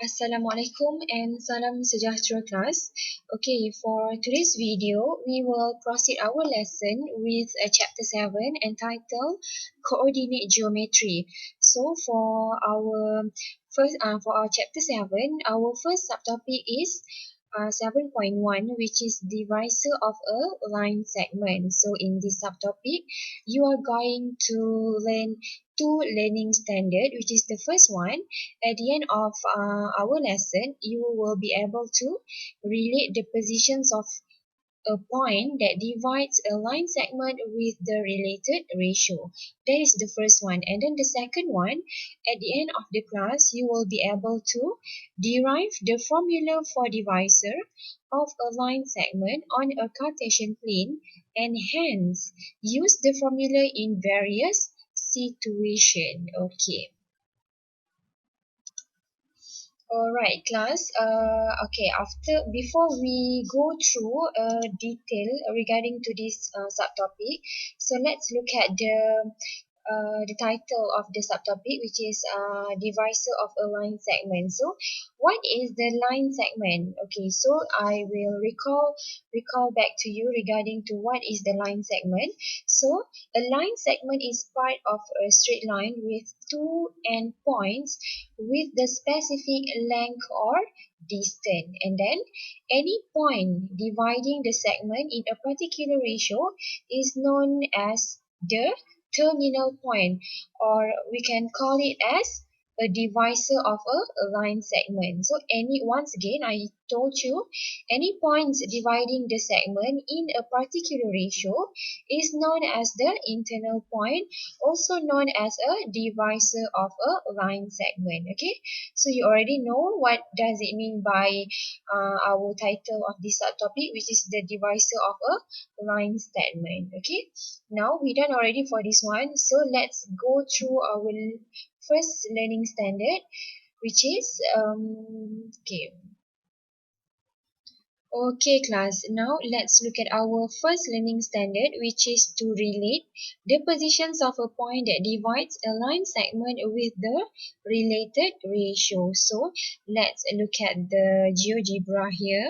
Assalamualaikum and salam sejahtera class. Okay, for today's video, we will proceed our lesson with chapter 7 entitled Coordinate Geometry. So for our chapter 7, our first subtopic is 7.1, which is divisor of a line segment. So in this subtopic, you are going to learn two learning standard, which is the first one. At the end of our lesson, you will be able to relate the positions of a point that divides a line segment with the related ratio. That is the first one. And then the second one, at the end of the class, you will be able to derive the formula for divisor of a line segment on a Cartesian plane and hence use the formula in various situations. Okay. Alright, class. Okay. Before we go through detail regarding to this subtopic, so let's look at the title of the subtopic, which is divisor of a line segment. So, what is the line segment? Okay, so I will recall back to you regarding to what is the line segment. So, a line segment is part of a straight line with two endpoints with the specific length or distance, and then any point dividing the segment in a particular ratio is known as the terminal point, or we can call it as a divisor of a line segment. So once again I told you, any points dividing the segment in a particular ratio is known as the internal point, also known as a divisor of a line segment. Okay, so you already know what does it mean by our title of this subtopic, which is the divisor of a line segment. Okay, now we done already for this one, so let's go through our first learning standard, which is okay. Okay, class. Now let's look at our first learning standard, which is to relate the positions of a point that divides a line segment with the related ratio. So let's look at the GeoGebra here.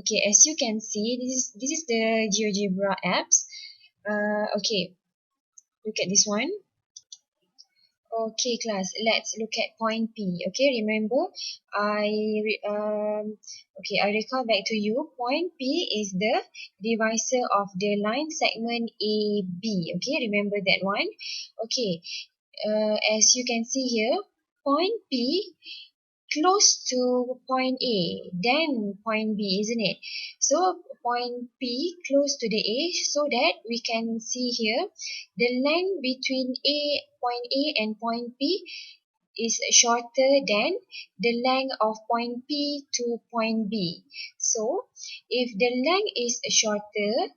Okay, as you can see, this is the GeoGebra apps. Okay, look at this one. Okay, class. Let's look at point P. Okay, remember, I recall back to you. Point P is the divisor of the line segment AB. Okay, remember that one. Okay, as you can see here, point P close to point A, then point B, isn't it? So point P close to the A, so that we can see here the length between point A and point P is shorter than the length of point P to point B. So if the length is shorter,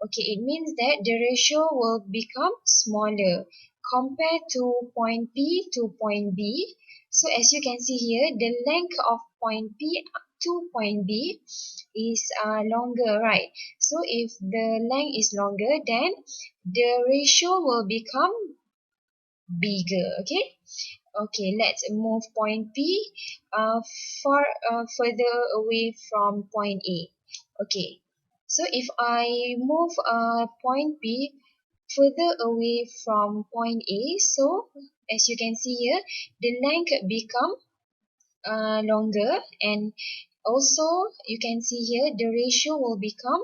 okay, it means that the ratio will become smaller compared to point P to point B. So as you can see here, the length of point P to point B is longer, right? So if the length is longer, then the ratio will become bigger. Okay. Okay, let's move point P further away from point A. Okay, so if I move point P further away from point A, so as you can see here, the length become longer, and also you can see here the ratio will become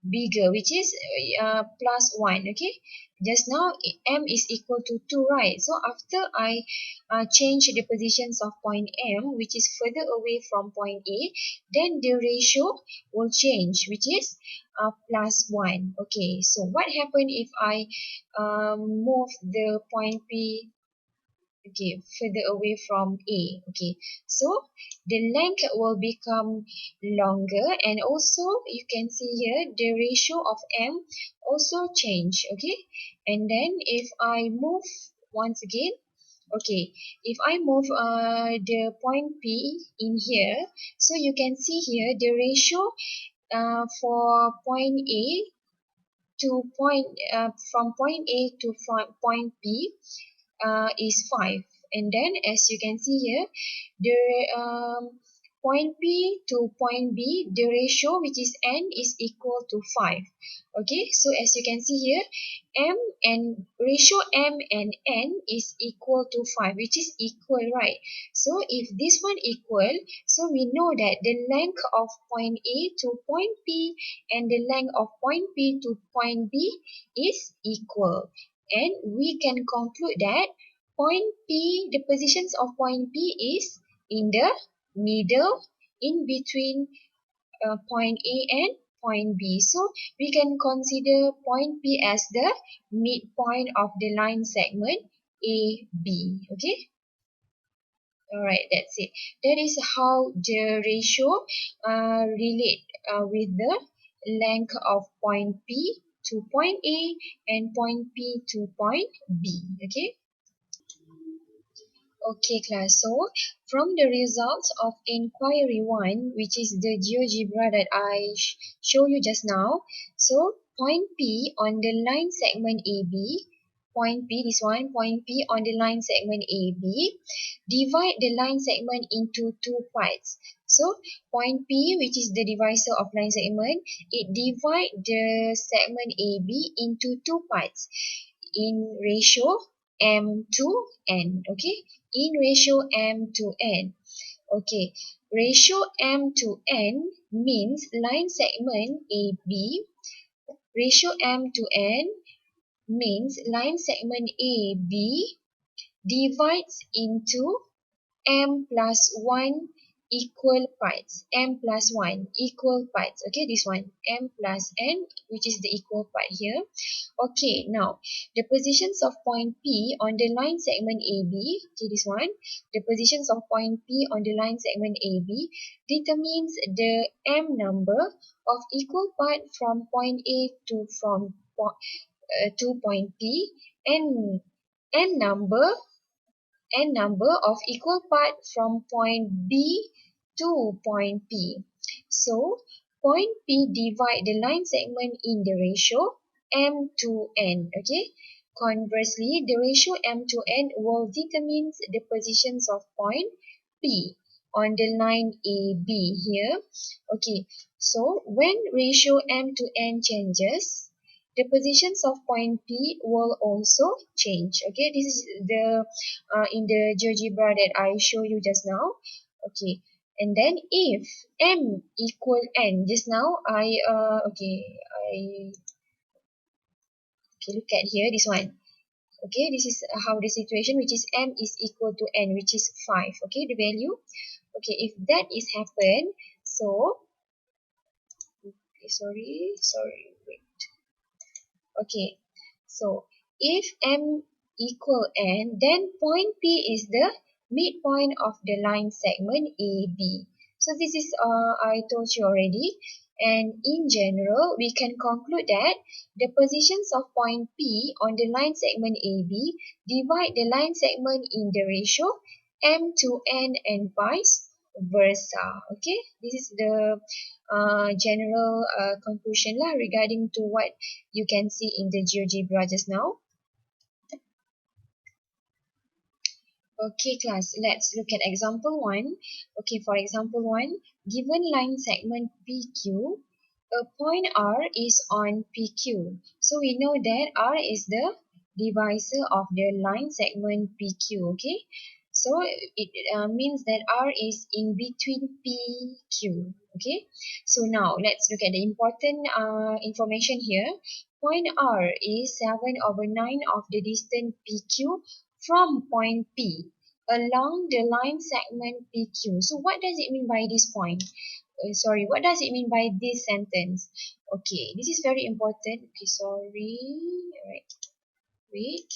bigger, which is plus 1. Okay, just now m is equal to 2, right? So after I change the positions of point m, which is further away from point A, then the ratio will change, which is plus 1. Okay, so what happened if I move the point P, okay, further away from A? Okay, so the length will become longer, and also you can see here the ratio of m also change. Okay, and then if I move once again, okay, if I move the point P in here, so you can see here the ratio for point A to point from point A to point P is 5. And then as you can see here, the point P to point B, the ratio which is n is equal to 5. Okay, so as you can see here, ratio m and n is equal to 5, which is equal, right? So if this one equal, so we know that the length of point A to point P and the length of point P to point B is equal. And we can conclude that point P, the positions of point P is in the middle, in between point A and point B. So we can consider point P as the midpoint of the line segment AB. Okay. Alright, that's it. That is how the ratio relate with the length of point P to point A and point P to point B. Okay. Okay, class. So, from the results of inquiry 1, which is the GeoGebra that I show you just now, so point P on the line segment AB, point P, this one, point P on the line segment AB, divide the line segment into two parts. So, point P, which is the divisor of line segment, it divide the segment AB into two parts in ratio m to n. Okay, in ratio m to n. Okay, ratio m to n means line segment AB. Ratio m to n means line segment AB divides into m plus 1 equal parts. M plus 1 equal parts. Okay, this one. M plus n, which is the equal part here. Okay, now, the positions of point P on the line segment AB, okay, this one. The positions of point P on the line segment AB determines the m number of equal part from point A to point P, and n number of equal part from point B to point P. So, point P divide the line segment in the ratio m to n. Okay. Conversely, the ratio m to n will determine the positions of point P on the line AB here. Okay. So, when ratio m to n changes, the positions of point P will also change. Okay, this is the in the GeoGebra that I show you just now. Okay, and then if m equal n, just now I look at here this one. Okay, this is how the situation, which is m is equal to n, which is 5. Okay, the value. Okay, if that is happen, so okay, sorry, wait. Okay, so if m equal n, then point P is the midpoint of the line segment AB. So this is I told you already. And in general, we can conclude that the positions of point P on the line segment AB divide the line segment in the ratio m to n and vice versa. Okay, this is the general conclusion lah regarding to what you can see in the GeoGebra just now. Okay, class, let's look at example 1. Okay, for example 1, given line segment PQ, a point R is on PQ. So we know that R is the divisor of the line segment PQ, okay? So it means that R is in between PQ, okay? So now let's look at the important information here. Point R is 7/9 of the distance PQ from point P along the line segment PQ. So what does it mean by this point? What does it mean by this sentence? Okay, this is very important. Okay, sorry. Alright, wait.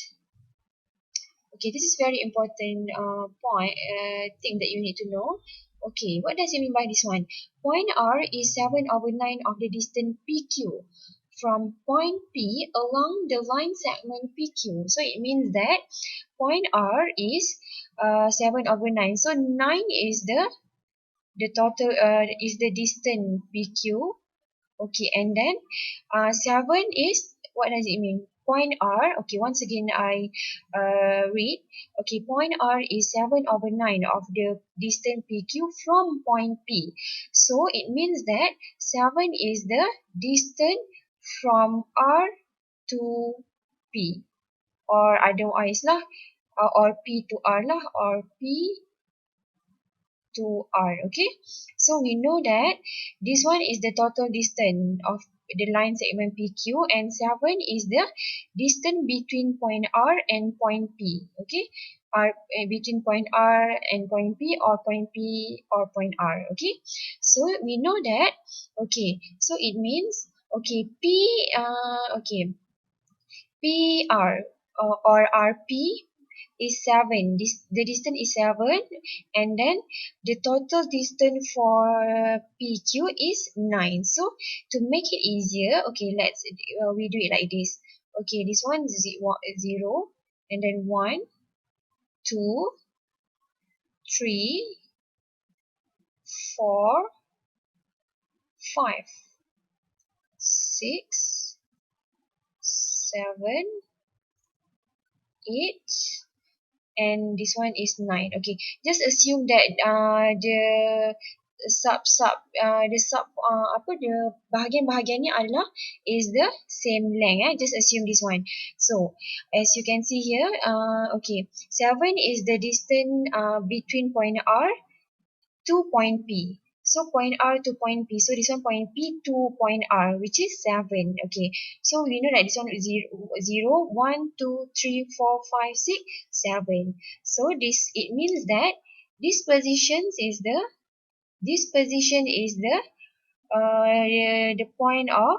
Okay, this is very important thing that you need to know. Okay, what does it mean by this one? Point R is 7/9 of the distance PQ from point P along the line segment PQ. So it means that point R is 7/9. So 9 is the total is the distance PQ. Okay, and then 7 is, what does it mean? point R, okay, once again I read, okay, point R is 7/9 of the distance PQ from point P. So it means that 7 is the distance from R to P, or otherwise lah, or P to R lah, or P to R. Okay, so we know that this one is the total distance of the line segment PQ, and 7 is the distance between point R and point P. Okay, between point R and point P, or point P or point R. Okay, so we know that. Okay, so it means, okay, okay, PR, or RP is 7. The distance is 7, and then the total distance for PQ is 9. So to make it easier, okay, let's we do it like this. Okay, this one is 0, and then 1, 2, 3, 4, 5, 6, 7, 8, and this one is 9. Okay, just assume that the bahagian-bahagian ni adalah is the same length. Just assume this one. So as you can see here, okay, 7 is the distance between point R to point P. So point R to point P. So this one point P to point R, which is 7. Okay. So we know that this one is 0, 1, 2, 3, 4, 5, 6, 7. So it means that this position is the point of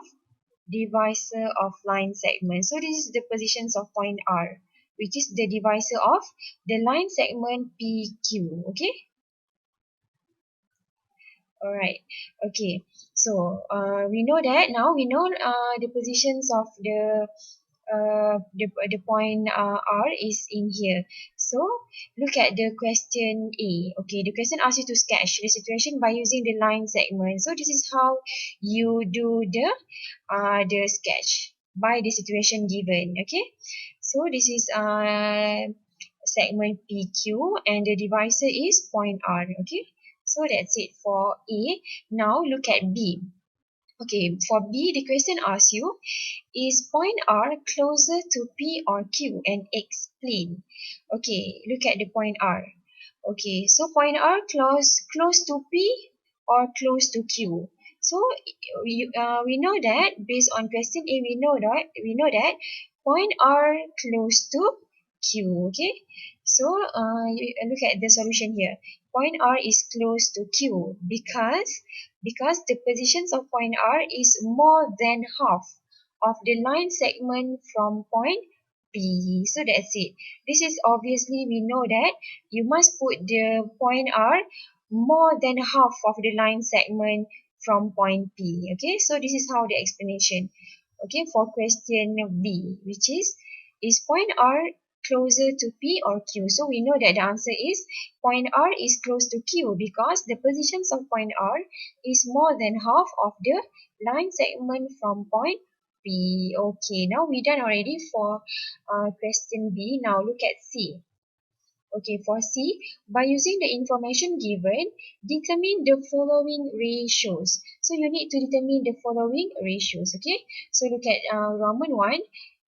divisor of line segment. So this is the positions of point R, which is the divisor of the line segment PQ. Okay. Alright, okay. So we know that now. We know the positions of the point R is in here. So look at the question A. Okay, the question asks you to sketch the situation by using the line segment. So this is how you do the sketch by the situation given. Okay, so this is segment PQ, and the divisor is point R. Okay. So that's it for A. Now look at B. Okay, for B, the question asks you, is point R closer to P or Q, and explain. Okay, look at the point R. Okay, so point R close to P or close to Q. So we know that based on question A, we know that point R close to Q. Okay, so you look at the solution here. Point R is close to Q because the positions of point R is more than half of the line segment from point P. So that's it. This is obviously, we know that you must put the point R more than half of the line segment from point P. Okay, so this is how the explanation. Okay, for question B, which is point R closer to P or Q? So we know that the answer is point R is close to Q because the positions of point R is more than half of the line segment from point P. Okay, now we done already for question B. Now look at C. Okay, for C, by using the information given, determine the following ratios. So you need to determine the following ratios. Okay, so look at Roman 1.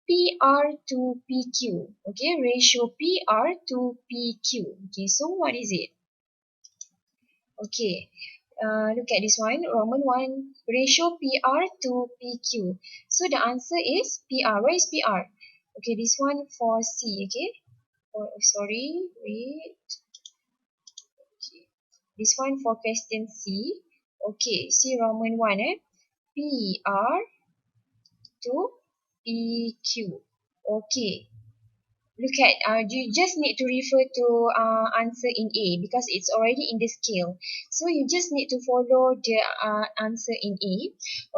PR to PQ. Okay, ratio PR to PQ. Okay, so what is it? Okay, look at this one. Roman 1, ratio PR to PQ. So the answer is PR. Where is PR? Okay, this one for C. Okay, oh, sorry, wait. Okay, this one for question C. Okay, see Roman 1, PR to PQ. Okay, look at you just need to refer to answer in A because it's already in the scale. So you just need to follow the answer in A.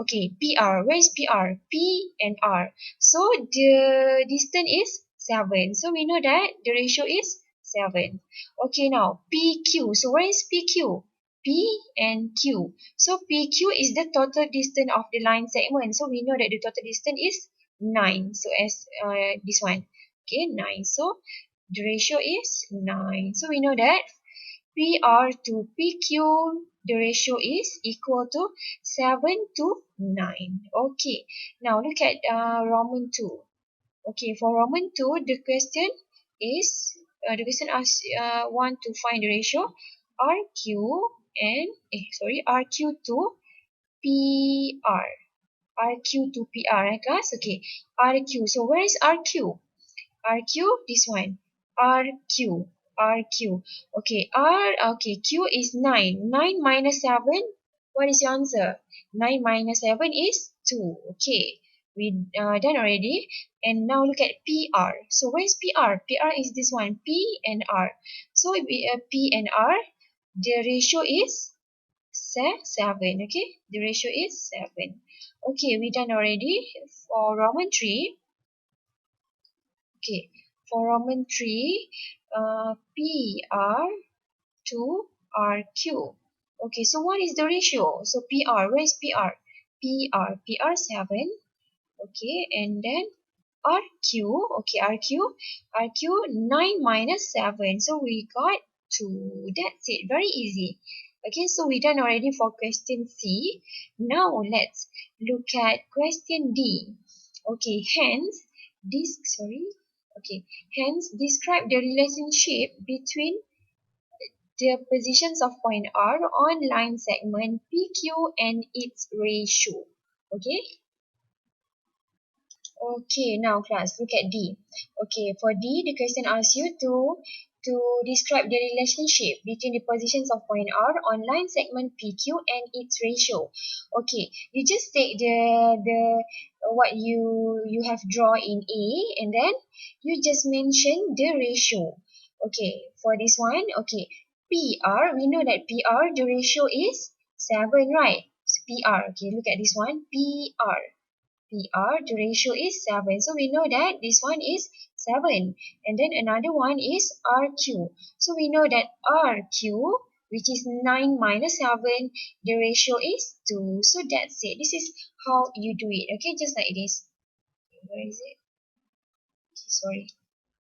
Okay, PR. Where is PR? P and R. So the distance is 7. So we know that the ratio is 7. Okay, now PQ. So where is PQ? P and Q. So PQ is the total distance of the line segment. So we know that the total distance is 9. So as this one. Okay, 9. So the ratio is 9. So we know that PR to PQ, the ratio is equal to 7 to 9. Okay, now look at Roman 2. Okay, for Roman 2, the question is, the question asks want to find the ratio RQ and, RQ to PR. RQ to PR, class? Okay, RQ. So where is RQ? RQ, this one. RQ. RQ. Okay, Q is 9. 9 minus 7. What is your answer? 9 minus 7 is 2. Okay, we done already. And now look at PR. So where is PR? PR is this one. P and R. So P and R, the ratio is 7. Okay, the ratio is 7. Okay, we done already. For Roman 3, okay, for Roman 3, PR to RQ. Okay, so what is the ratio? So PR, where is PR? PR 7. Okay, and then RQ, okay, RQ 9 minus 7. So we got 2. That's it, very easy. Okay, so we done already for question C. Now let's look at question D. Okay, hence describe the relationship between the positions of point R on line segment PQ and its ratio. Okay. Okay, now class, look at D. Okay, for D, the question asks you to describe the relationship between the positions of point R on line segment PQ and its ratio. Okay, you just take the what you have drawn in A, and then you just mention the ratio. Okay, for this one, okay, PR, we know that PR, the ratio is 7, right? So PR, okay, look at this one, PR. PR, the ratio is 7. So we know that this one is 7. And then another one is RQ. So we know that RQ, which is 9 minus 7, the ratio is 2. So that's it. This is how you do it. Okay, just like this. Where is it? Okay, sorry.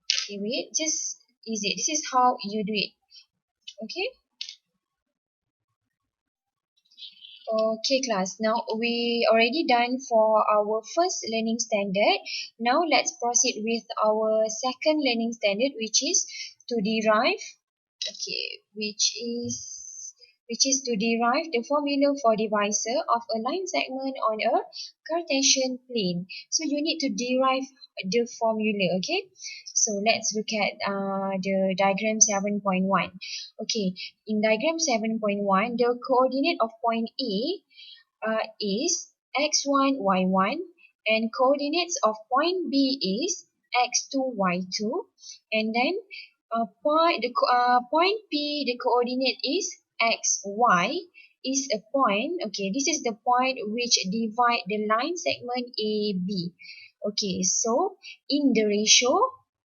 Okay, wait. Just easy. This is how you do it. Okay. Okay class, now we already done for our first learning standard. Now let's proceed with our second learning standard, which is to derive, okay, which is to derive the formula for divisor of a line segment on a Cartesian plane. So you need to derive the formula, okay? So let's look at the diagram 7.1. Okay, in diagram 7.1, the coordinate of point A is x1, y1, and coordinates of point B is x2, y2, and then point P, the coordinate is x, y, is a point. Okay, this is the point which divide the line segment AB. Okay, so in the ratio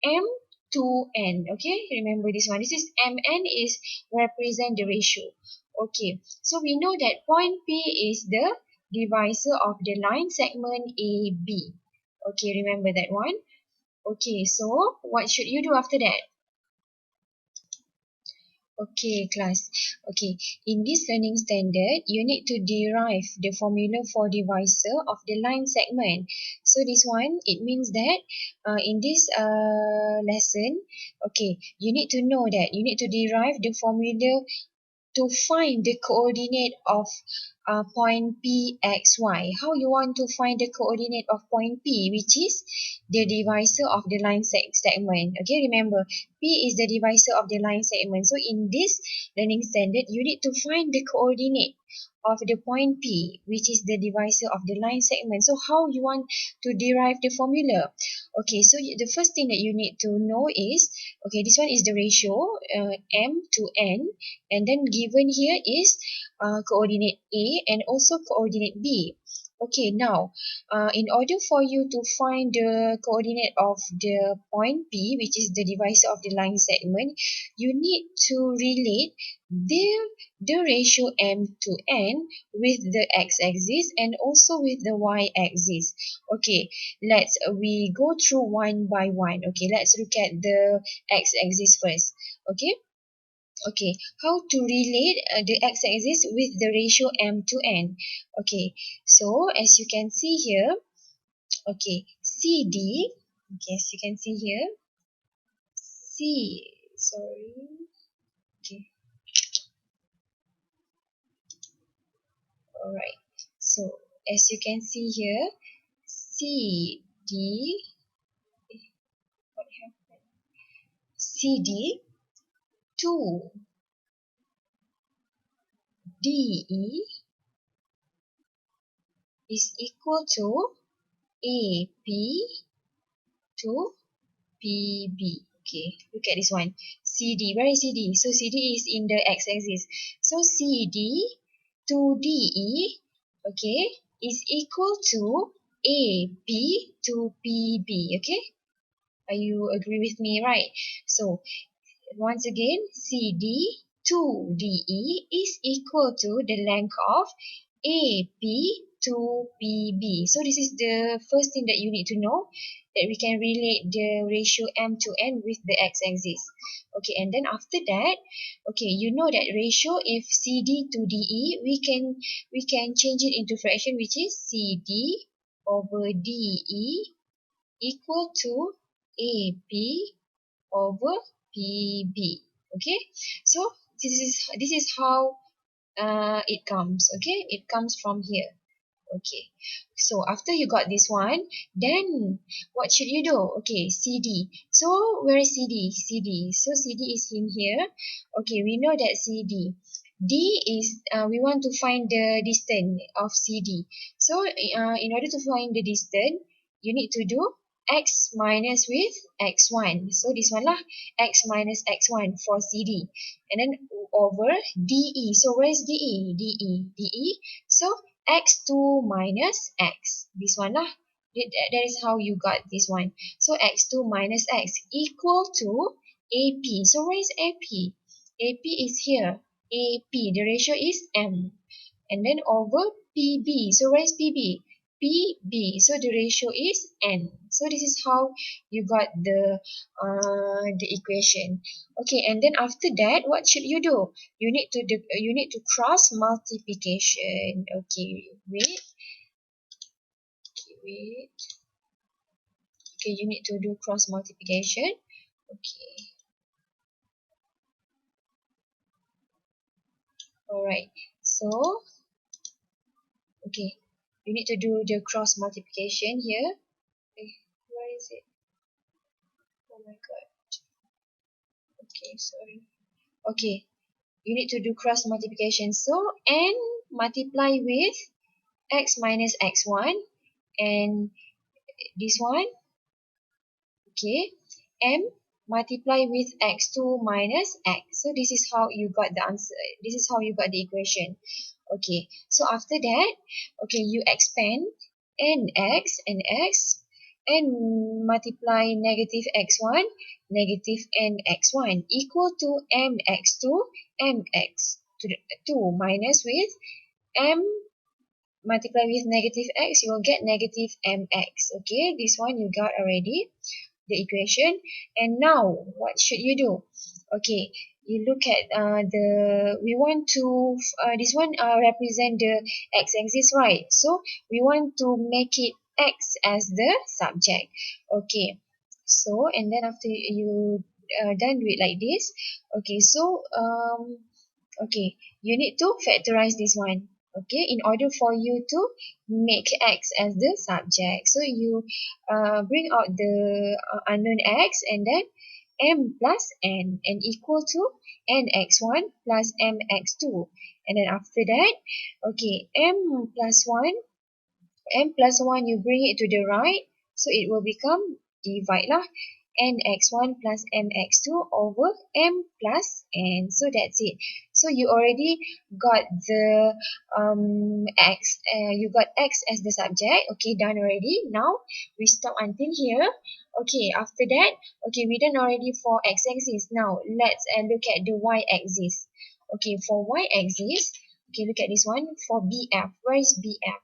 M to N. Okay, remember this one. This is MN is represent the ratio. Okay, so we know that point P is the divisor of the line segment AB. Okay, remember that one. Okay, so what should you do after that? Okay, class. Okay, in this learning standard, you need to derive the formula for divisor of the line segment. So this one, it means that in this lesson, okay, you need to know that you need to derive the formula to find the coordinate of point P, X, Y. How you want to find the coordinate of point P, which is the divisor of the line segment. Okay, remember, P is the divisor of the line segment. So in this learning standard, you need to find the coordinate of the point P, which is the divisor of the line segment. So how you want to derive the formula? Okay, so the first thing that you need to know is, okay, this one is the ratio M to N, and then given here is coordinate A and also coordinate B. Okay, now, in order for you to find the coordinate of the point P, which is the divisor of the line segment, you need to relate the ratio m to n with the x-axis and also with the y-axis. Okay, we go through one by one. Okay, let's look at the x-axis first. Okay. Okay, how to relate the x-axis with the ratio m to n? Okay, so as you can see here, okay, CD, okay, as you can see here, sorry, okay, alright. So as you can see here, CD, what happened? CD to DE is equal to AP to PB. Okay, look at this one. CD, where is CD? So CD is in the x-axis. So CD to DE, okay, is equal to AP to PB. Okay, are you agree with me, right? So once again, CD to DE is equal to the length of AP to PB. So this is the first thing that you need to know, that we can relate the ratio m to n with the x-axis. Okay, and then after that, okay, you know that ratio, if CD to DE, we can change it into fraction, which is CD over DE equal to AP over PB. Okay, so this is how it comes. Okay, it comes from here. Okay, so after you got this one, then what should you do? Okay, CD. So where is CD? CD. So CD is in here. Okay, we know that CD. D is, we want to find the distance of CD. So in order to find the distance, you need to do x minus with x1. So this one lah, x minus x1 for CD. And then over DE. So where is DE? DE. So x2 minus x. This one lah. That is how you got this one. So x2 minus x equal to AP. So where is AP? AP is here. AP, the ratio is m. And then over PB. So where is PB? PB. So the ratio is n. So this is how you got the equation. Okay, and then after that, what should you do? You need to cross multiplication. Okay, wait. Okay, wait. Okay, you need to do cross multiplication. Okay. Alright. So, okay. You need to do the cross multiplication here. Where is it? Oh my god. Okay, sorry. Okay, you need to do cross multiplication. So n multiply with x minus x1 and this one, okay, m multiply with x2 minus x. So this is how you got the answer. This is how you got the equation. Okay, so after that, okay, you expand nx and x and multiply negative x1, negative nx1 equal to mx2, mx to the 2 minus with m multiply with negative x, you will get negative mx. Okay, this one you got already, the equation. And now, what should you do? Okay, you look at we want to, this one represent the x-axis, right? So, we want to make it x as the subject. Okay, so, and then after you done with like this, okay, so, okay, you need to factorize this one. Okay, in order for you to make x as the subject. So you bring out the unknown x and then m plus n equal to nx1 plus mx2. And then after that, okay, m plus 1 you bring it to the right. So it will become divide lah. Nx1 plus mx2 over m plus n. So that's it. So you already got the x. You got x as the subject. Okay, done already. Now we stop until here. Okay, after that, okay, we done already for x-axis. Now let's look at the y-axis. Okay, for y-axis, okay, look at this one. For BF, where is BF?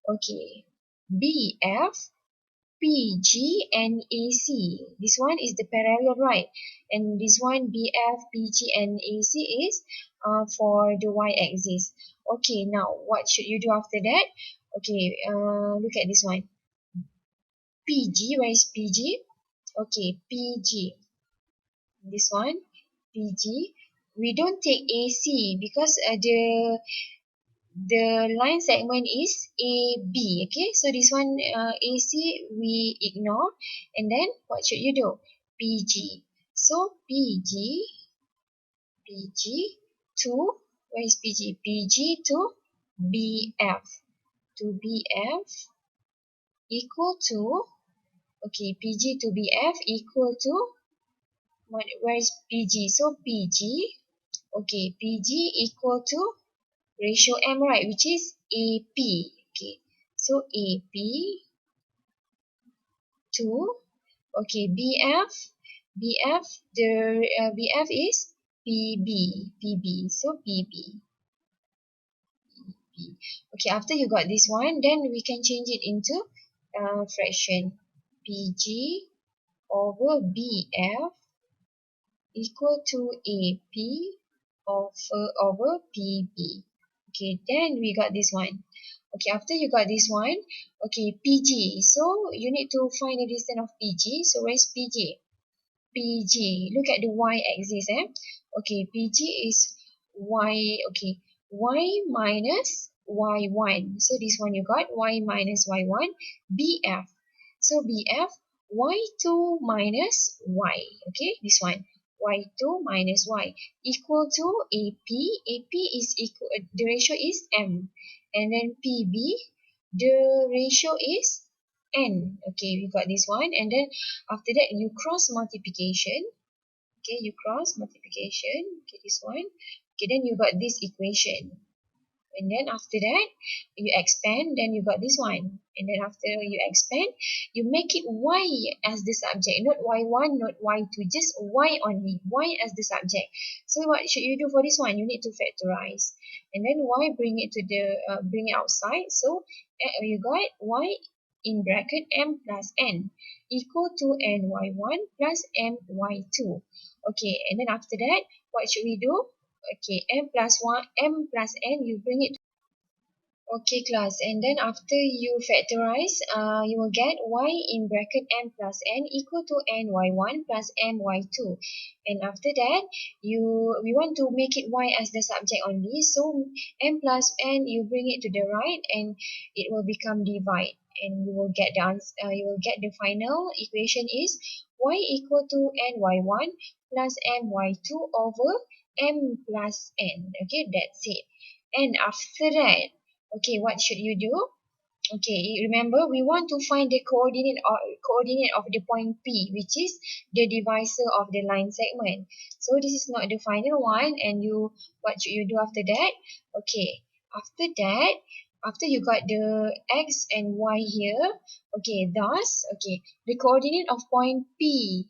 Okay, BF, PG, and AC. This one is the parallel, right? And this one, BF, PG, and AC is for the y-axis. Okay, now what should you do after that? Okay, look at this one. PG, where is PG? Okay, PG. This one, PG. We don't take AC because the line segment is AB. Okay, so this one AC we ignore, and then what should you do? PG. So PG to, where is PG? PG to BF. To BF equal to, okay, PG to BF equal to, where is PG? So PG, okay, PG equal to ratio M, right, which is AP. Okay, so AP to, okay, BF, the BF is PB, so PB. Okay, after you got this one, then we can change it into fraction. PG over BF equal to AP over PB. Okay, then we got this one. Okay, after you got this one, okay, PG. So you need to find the distance of PG. So where is PG? PG. Look at the y-axis, eh? Okay, PG is y. Okay, y minus y1. So this one you got y minus y1. BF. So BF, y2 minus y. Okay, this one. Y2 minus y equal to AP. AP is equal, the ratio is M. And then PB, the ratio is N. Okay, we got this one. And then after that, you cross multiplication. Okay, you cross multiplication. Okay, this one. Okay, then you got this equation. And then after that, you expand, then you got this one. And then after you expand, you make it y as the subject, not y1, not y2, just y only, y as the subject. So what should you do for this one? You need to factorize. And then y, bring it to the, bring it outside. So you got y in bracket m plus n equal to ny1 plus my2. Okay, and then after that, what should we do? Okay, m plus 1, m plus n, you bring it. Okay, class. And then after you factorize, you will get y in bracket m plus n equal to ny1 plus my2. And after that, we want to make it y as the subject only. So m plus n, you bring it to the right, and it will become divide. And you will get the answer. You will get the final equation is y equal to ny1 plus my2 over m plus n. Okay, that's it. And after that, okay, what should you do? Okay, remember we want to find the coordinate of the point P, which is the divisor of the line segment. So this is not the final one, and what should you do after that? Okay, after that, after you got the x and y here, okay, thus, okay, the coordinate of point P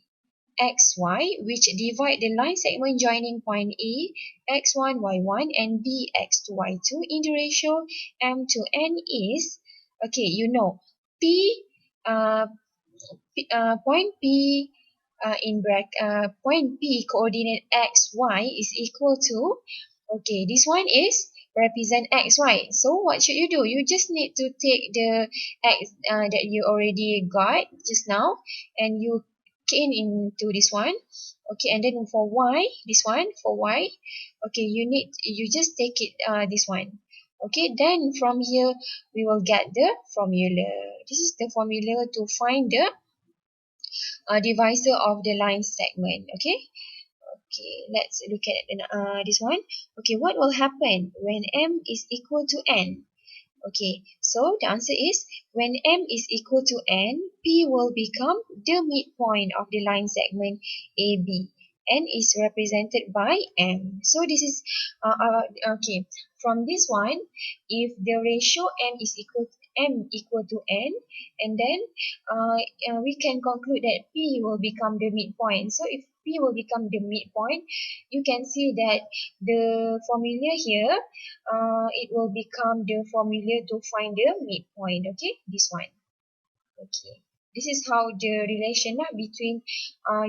xy, which divide the line segment joining point A, x1, y1, and B, x2, y2 in the ratio m to n is, okay, you know, P, point P point P coordinate x, y is equal to, okay, this one is represent x, right? So what should you do? You just need to take the x that you already got just now, and you key in into this one. Okay, and then for y, this one for y, okay, you just take it this one. Okay, then from here we will get the formula. This is the formula to find the divisor of the line segment. Okay. Okay, let's look at this one. Okay, what will happen when m is equal to n? Okay, so the answer is when m is equal to n, P will become the midpoint of the line segment AB. N is represented by M. So this is okay. From this one, if the ratio M equal to N, and then we can conclude that P will become the midpoint. So if P will become the midpoint, you can see that the formula here, it will become the formula to find the midpoint. Okay, this one. Okay, this is how the relation between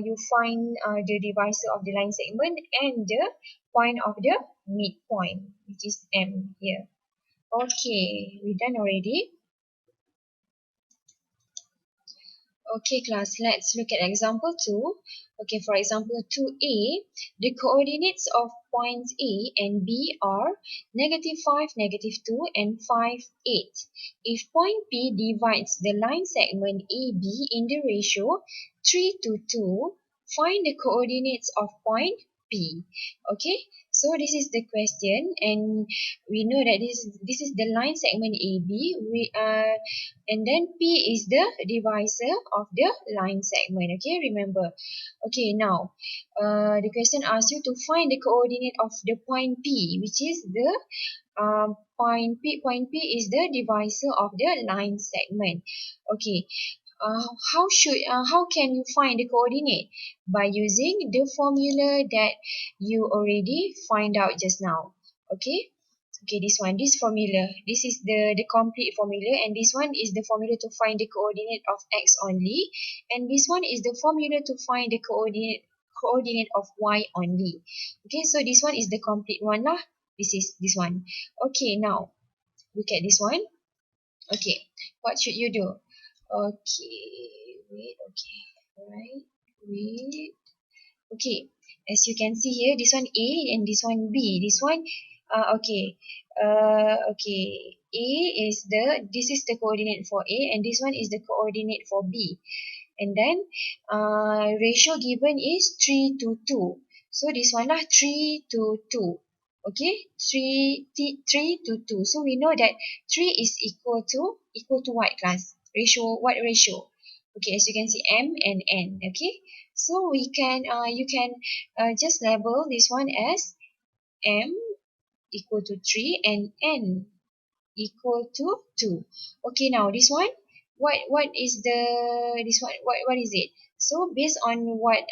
you find the divisor of the line segment and the point of the midpoint, which is M here. Okay, we done already. Okay, class, let's look at example 2. Okay, for example 2a, the coordinates of points A and B are -5, -2, and 5, 8. If point P divides the line segment AB in the ratio 3:2, find the coordinates of point P. Okay, so this is the question, and we know that this is the line segment AB. And then P is the divisor of the line segment. Okay, remember. Okay, now the question asks you to find the coordinate of the point P, which is the point P. Point P is the divisor of the line segment. Okay, how can you find the coordinate? By using the formula that you already find out just now. Okay. Okay, this one, this formula, this is the complete formula, and this one is the formula to find the coordinate of x only, and this one is the formula to find the coordinate of y only. Okay, so this one is the complete one lah. This is this one. Okay, now look at this one. Okay, what should you do? Okay, wait, okay, alright, wait. Okay, as you can see here, this one A and this one B. This one, okay, okay. A is this is the coordinate for A, and this one is the coordinate for B. And then, ratio given is 3:2. So this one lah 3:2. Okay, 3:2. So we know that 3 is equal to what, class? Ratio, what ratio? Okay, as you can see, M and N. Okay, so we can you can just label this one as M equal to 3 and N equal to 2. Okay, now this one, what is this one, what is it? So based on what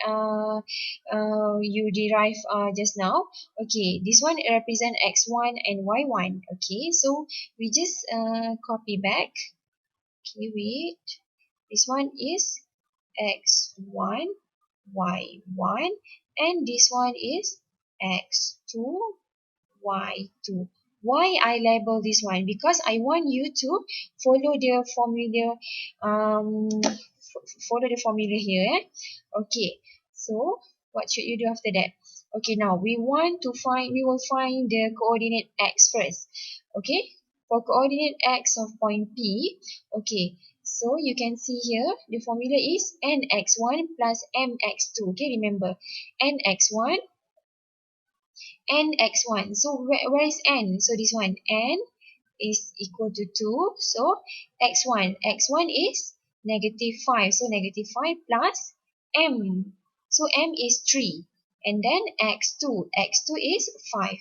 you derive just now, okay, this one represent x1 and y1. Okay, so we just copy back. Okay, wait, this one is x1, y1, and this one is x2, y2. Why I label this one? Because I want you to follow the formula, follow the formula here. Okay, so what should you do after that? Okay, now we will find the coordinate x first. Okay, for coordinate x of point P, okay, so you can see here the formula is nx1 plus mx2. Okay, remember, nx1 nx1. So where is n? So this one, n is equal to 2. So x1 is -5. So -5 plus m. So m is 3. And then x2 is 5.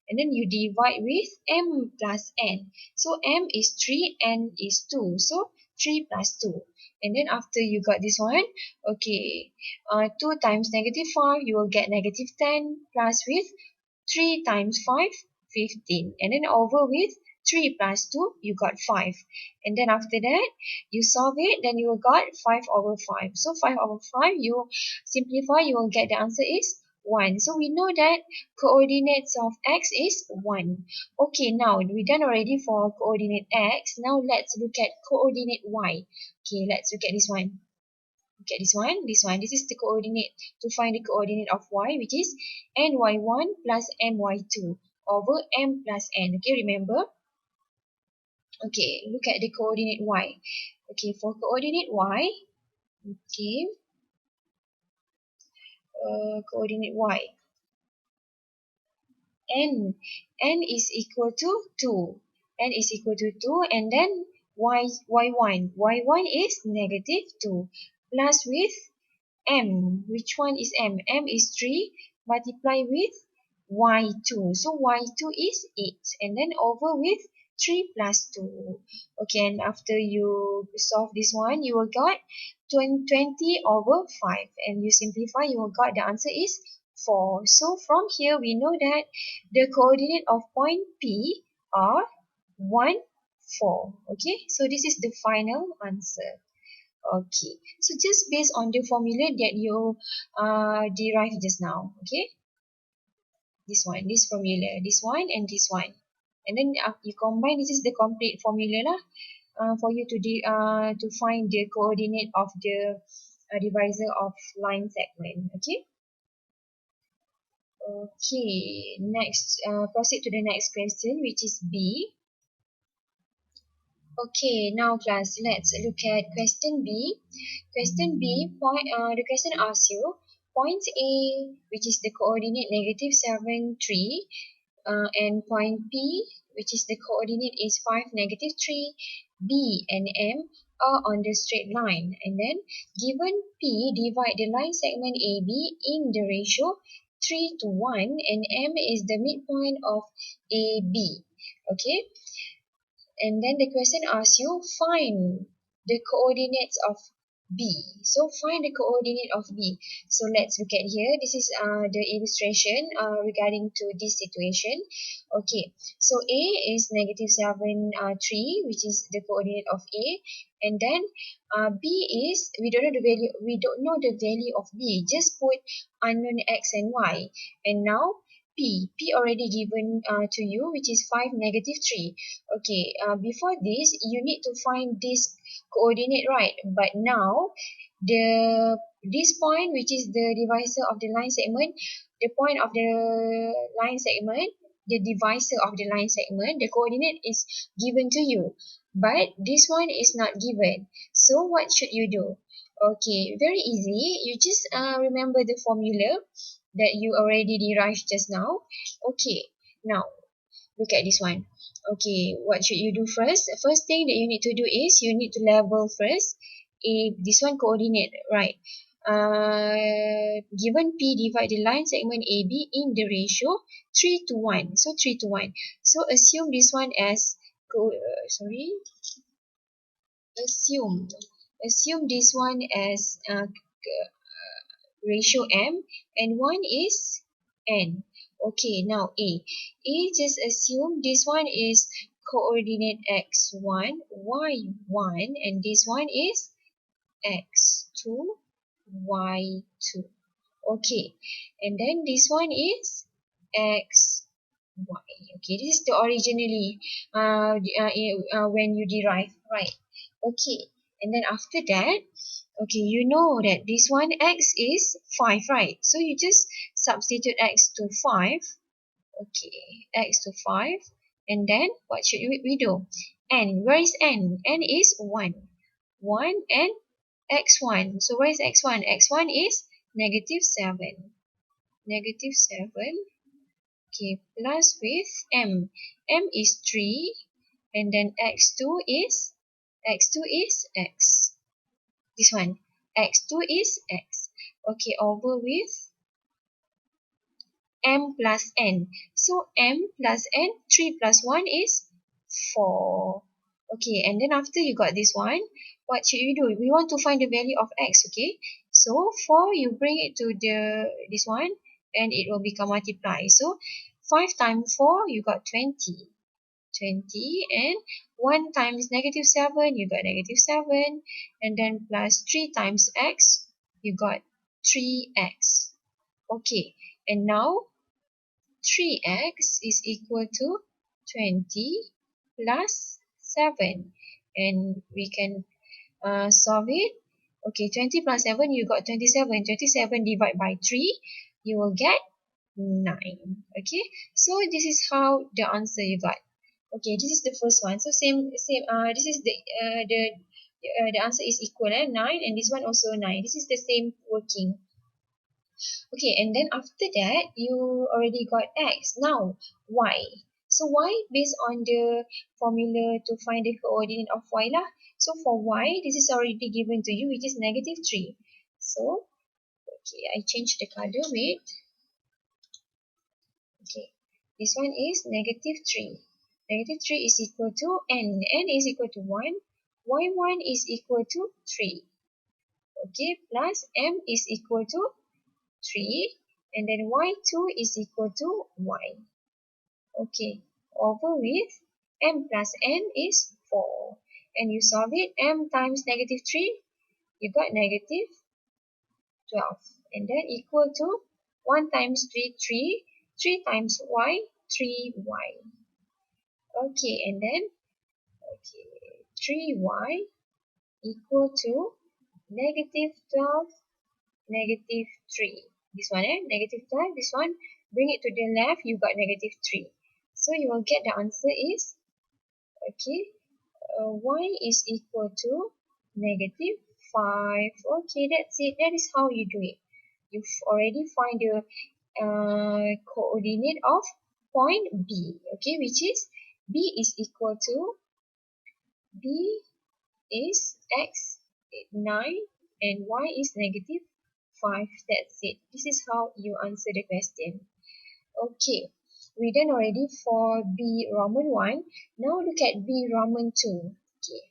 And then you divide with m plus n. So m is 3, n is 2. So 3 plus 2. And then after you got this one, okay, 2 times -5, you will get -10 plus with 3 times 5, 15. And then over with 3 plus 2, you got 5. And then after that, you solve it, then you got 5 over 5. So 5 over 5, you simplify, you will get the answer is 1. So we know that coordinates of x is 1. Okay, now we done already for coordinate x. Now let's look at coordinate y. Okay, let's look at this one. Look at this one. This is the coordinate to find the coordinate of y, which is ny1 plus my2 over m plus n. Okay, remember? Okay, look at the coordinate y. Okay, for coordinate y, okay, coordinate y, n is equal to 2. N is equal to 2, and then y1 is -2 plus with M. Which one is M? M is 3 multiply with y2. So y2 is 8. And then over with 3 plus 2. Okay, and after you solve this one, you will got 20 over 5. And you simplify, you will got the answer is 4. So from here, we know that the coordinate of point P are 1, 4. Okay, so this is the final answer. Okay, so just based on the formula that you derived just now, okay, this one, this formula, this one and this one, and then you combine, this is the complete formula lah, for you to find the coordinate of the divisor of line segment. Okay. Okay, next, proceed to the next question, which is B. Okay, now class, let's look at question B. Question B, the question asks you, point A, which is the coordinate negative 7, 3, and point P, which is the coordinate is 5, negative 3, B and M are on the straight line. And then, given P, divide the line segment AB in the ratio 3 to 1, and M is the midpoint of AB. Okay. And then the question asks you, find the coordinates of B. So find the coordinate of B. So let's look at here. This is the illustration regarding to this situation. Okay, so A is negative 7, 3, which is the coordinate of A. And then B is, we don't know the value of B. Just put unknown X and Y. And now P already given to you, which is 5, negative 3. Okay, before this, you need to find this coordinate, right? But now, this point, which is the divisor of the line segment, the point of the line segment, the divisor of the line segment, the coordinate is given to you. But this one is not given. So what should you do? Okay, very easy. You just remember the formula that you already derived just now. Okay, now look at this one. Okay, what should you do first? The first thing that you need to do is you need to level first. This one coordinate, right? Given P, divide the line segment AB in the ratio 3 to 1. So 3 to 1. So assume this one as assume this one as ratio M, and 1 is N. Okay, now A. A, just assume this one is coordinate x1, y1, and this one is x2, y2. Okay, and then this one is x, y. Okay, this is the originally when you derive, right? Okay, and then after that, okay, you know that this one x is 5, right? So you just substitute x to 5. Okay, x to 5. And then what should we do? N, where is N? N is 1. 1 and x1. So where is x1? x1 is negative 7. Negative 7. Okay, plus with M. M is 3. And then x2 is x. This one, x2 is x. Okay, over with m plus n. So m plus n, 3 plus 1 is 4. Okay, and then after you got this one, what should you do? We want to find the value of x, okay? So 4, you bring it to this one, and it will become multiplied. So 5 times 4, you got 20. 20, and 1 times negative 7, you got negative 7, and then plus 3 times x, you got 3x. Okay, and now 3x is equal to 20 plus 7, and we can solve it. Okay, 20 plus 7, you got 27. 27 divided by 3, you will get 9. Okay, so this is how the answer you got. Okay, this is the first one. So same. This is the answer is equal, 9, and this one also 9. This is the same working. Okay, and then after that, you already got x. Now, y. So y, based on the formula to find the coordinate of y lah. So for y, this is already given to you, which is negative 3. So Okay, I change the color with, okay, this one is negative 3. Negative 3 is equal to n. N is equal to 1. Y1 is equal to 3. Okay, plus m is equal to 3. And then y2 is equal to y. Okay, over with m plus n is 4. And you solve it, m times negative 3, you got negative 12. And then equal to 1 times 3, 3. 3 times y, 3y. Okay, and then, okay, 3y equal to negative 12, negative 3. This one, negative 12, this one, bring it to the left, you got negative 3. So you will get the answer is, okay, y is equal to negative 5. Okay, that's it. That is how you do it. You've already find the coordinate of point B, okay, which is B is equal to, B is x 9 and y is negative 5. That's it. This is how you answer the question. Okay, we done already for B Roman 1. Now look at B Roman 2. Okay.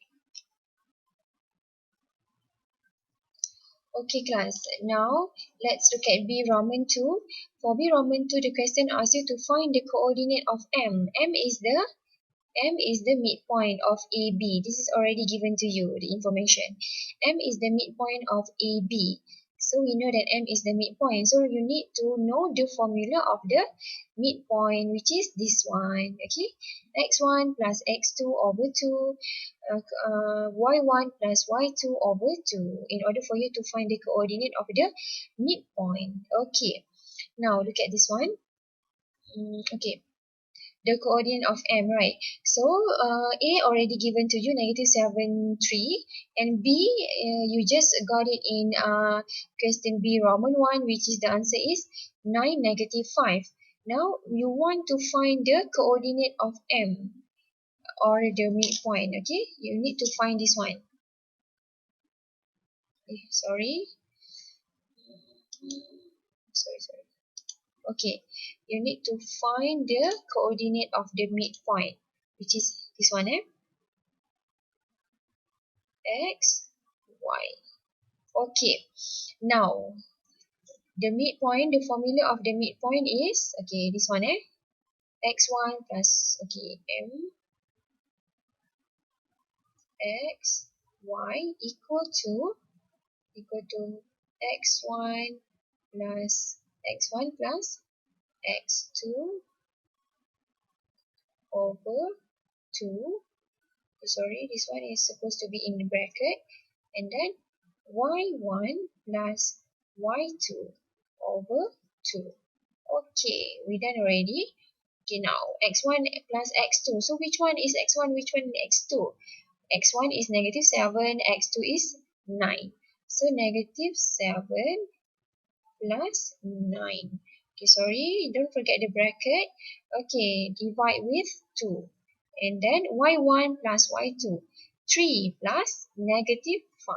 Okay class, now let's look at B Roman 2. For B Roman 2, the question asks you to find the coordinate of M. M is the midpoint of AB. This is already given to you, the information. M is the midpoint of AB. So we know that M is the midpoint. So you need to know the formula of the midpoint, which is this one. Okay, x1 plus x2 over 2, y1 plus y2 over 2, in order for you to find the coordinate of the midpoint. Okay, now look at this one. Okay, the coordinate of M, right? So A already given to you, negative 7, 3, and B, you just got it in question B Roman 1, which is the answer is 9, negative 5. Now you want to find the coordinate of M, or the midpoint. Okay, you need to find this one. Sorry. Okay, you need to find the coordinate of the midpoint, which is this one, x, y. Okay, now the midpoint, the formula of the midpoint is, okay, this one, x1 plus, okay, m, x, y equal to x1 plus x1 plus x2 over 2. Sorry, this one is supposed to be in the bracket, and then y1 plus y2 over 2. Okay, we done already. Okay, now x1 plus x2. So which one is x1, which one is x2? x1 is negative 7, x2 is 9. So negative 7 plus 9. Okay, sorry, don't forget the bracket. Okay, divide with 2. And then y1 plus y2. 3 plus negative 5.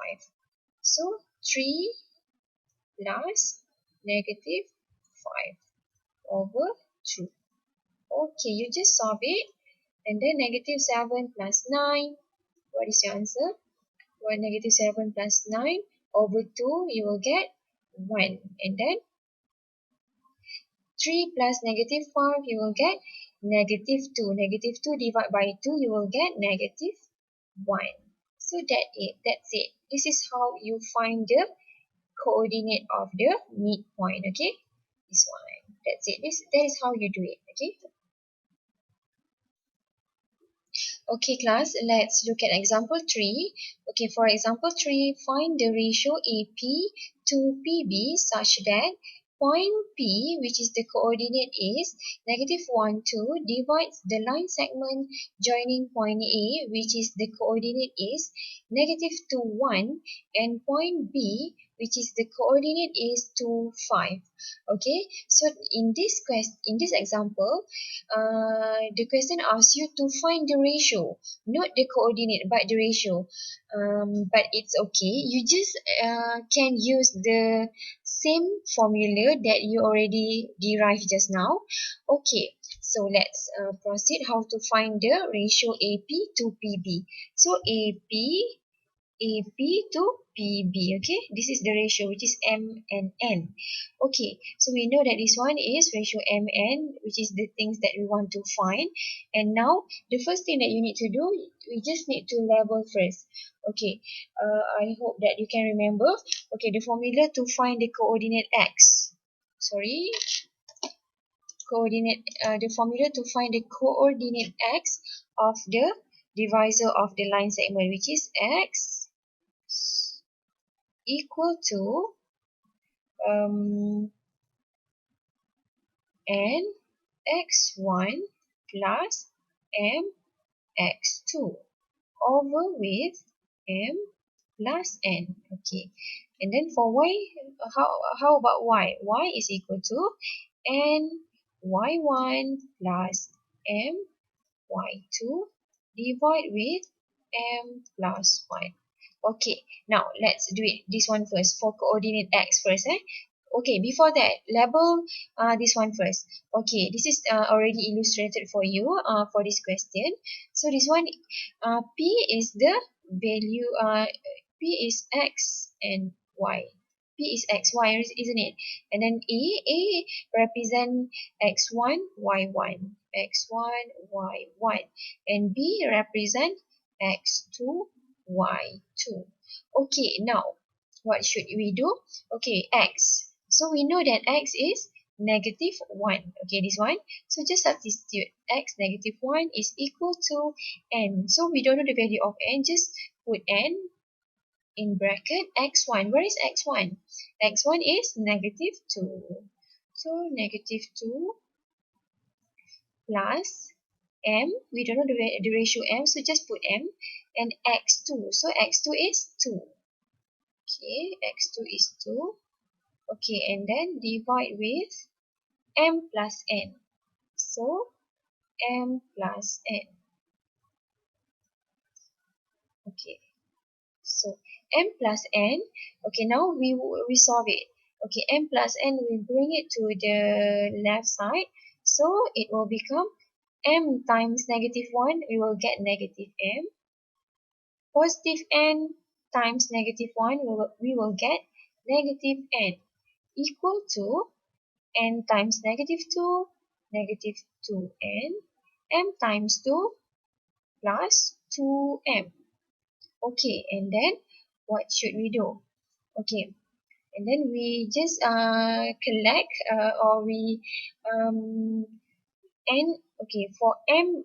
So 3 plus negative 5 over 2. Okay, you just solve it. And then negative 7 plus 9. What is your answer? Well, negative 7 plus 9 over 2, you will get 1. And then 3 plus negative 5, you will get negative 2. Negative 2 divided by 2, you will get negative 1. So that's it. This is how you find the coordinate of the midpoint, okay? This one. That's it. That is how you do it, okay? Okay class, let's look at example 3. Okay, for example 3, find the ratio AP to PB such that point P, which is the coordinate is negative 1, 2, divides the line segment joining point A, which is the coordinate is negative 2, 1, and point B, which is the coordinate is 2, 5. Okay, so in this example, the question asks you to find the ratio, not the coordinate, but the ratio. But it's okay. You just can use the same formula that you already derived just now. Okay, so let's proceed how to find the ratio AP to PB. So AP to PB. Okay, this is the ratio which is M and N. Okay, so we know that this one is ratio MN, which is the things that we want to find. And now the first thing that you need to do, we just need to label first. Okay, I hope that you can remember. Okay, the formula to find the coordinate X. Sorry, coordinate. The formula to find the coordinate X of the divisor of the line segment, which is X equal to n x1 plus m x2 over with m plus n. Okay, and then for y, how about y? Y is equal to n y1 plus m y2 divide with m plus 1. Okay, now let's do it this one first for coordinate x first. Okay, before that, label this one first. Okay, this is already illustrated for you for this question. So this one, P is the value, P is x and y. P is x, y, isn't it? And then A represent x1, y1, x1, y1. And B represent x2, y2. Okay, now what should we do? Okay, x. So we know that x is negative 1. Okay, this one. So just substitute x negative 1 is equal to n. So we don't know the value of n. Just put n in bracket x1. Where is x1? x1 is negative 2. So negative 2 plus m. We don't know the ratio m. So just put m. And x2. So x2 is 2. Okay, x2 is 2. Okay, and then divide with m plus n. So, m plus n. Okay, so m plus n. Okay, now we solve it. Okay, m plus n, we bring it to the left side. So, it will become m times negative 1. We will get negative m. Positive n times negative 1. We will get negative n. Equal to n times negative 2, negative 2n, m times 2 plus 2m. Okay, and then what should we do? Okay, and then we just collect or we n, okay, for m,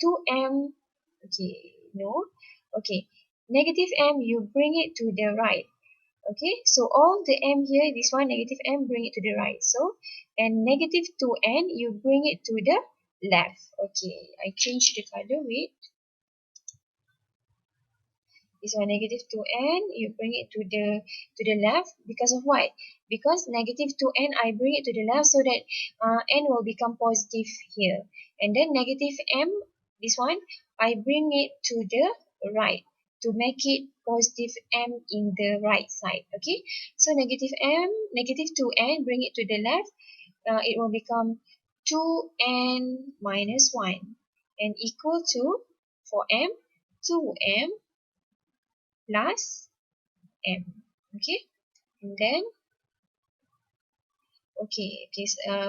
2m, okay, no, okay, negative m, you bring it to the right. Okay, so all the m here, this one negative m, bring it to the right. So, and negative 2n, you bring it to the left. Okay, I change the color with this one negative 2n, you bring it to the left. Because of what? Because negative 2n, I bring it to the left so that n will become positive here. And then negative m, this one, I bring it to the right to make it positive m in the right side. Okay, so negative m, negative 2n, bring it to the left. It will become 2n minus 1 and equal to, for m, 2m plus m. Okay, and then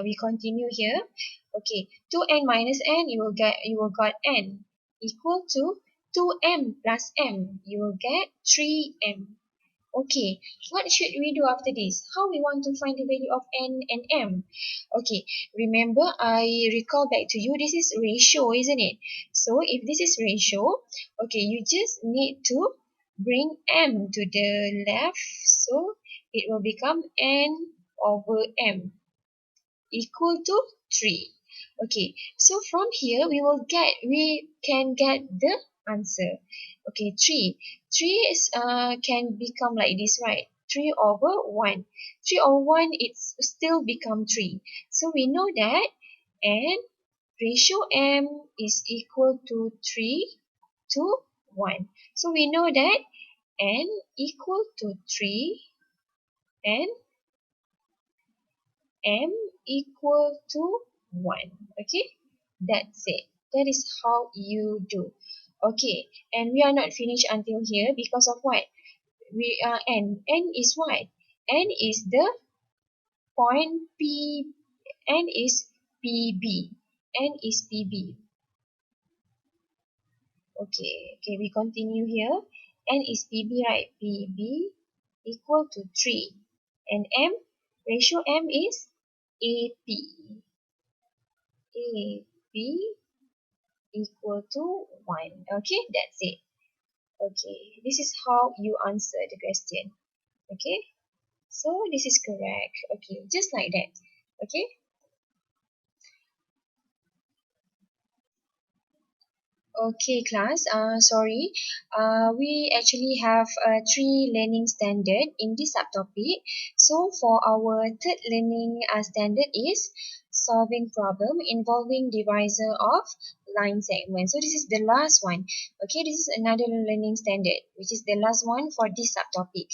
we continue here. Okay, 2n minus n, you will got n equal to 2m plus m. You will get 3m. Okay, what should we do after this? How we want to find the value of n and m? Okay, remember I recall back to you, this is ratio, isn't it? So if this is ratio, okay, you just need to bring m to the left. So it will become n over m equal to 3. Okay, so from here we can get the answer. Okay, 3. 3 is can become like this, right? 3 over 1. 3 over 1, it's still become 3. So we know that n ratio m is equal to 3 to 1. So we know that n equal to 3 and m equal to 1. Okay, that's it. That is how you do. Okay, and we are not finished until here because of what? We are n is what? N is the point P, n is PB. N is PB. Okay, we continue here. N is PB, right? PB equal to 3. And M, ratio M is AP. AP equal to 1. Okay, that's it. Okay, this is how you answer the question. Okay, so this is correct. Okay, just like that. Okay. Okay, class. Sorry. We actually have three learning standard in this subtopic. So for our third learning standard is solving problem involving divisor of line segment. So this is the last one. Okay, this is another learning standard, which is the last one for this subtopic.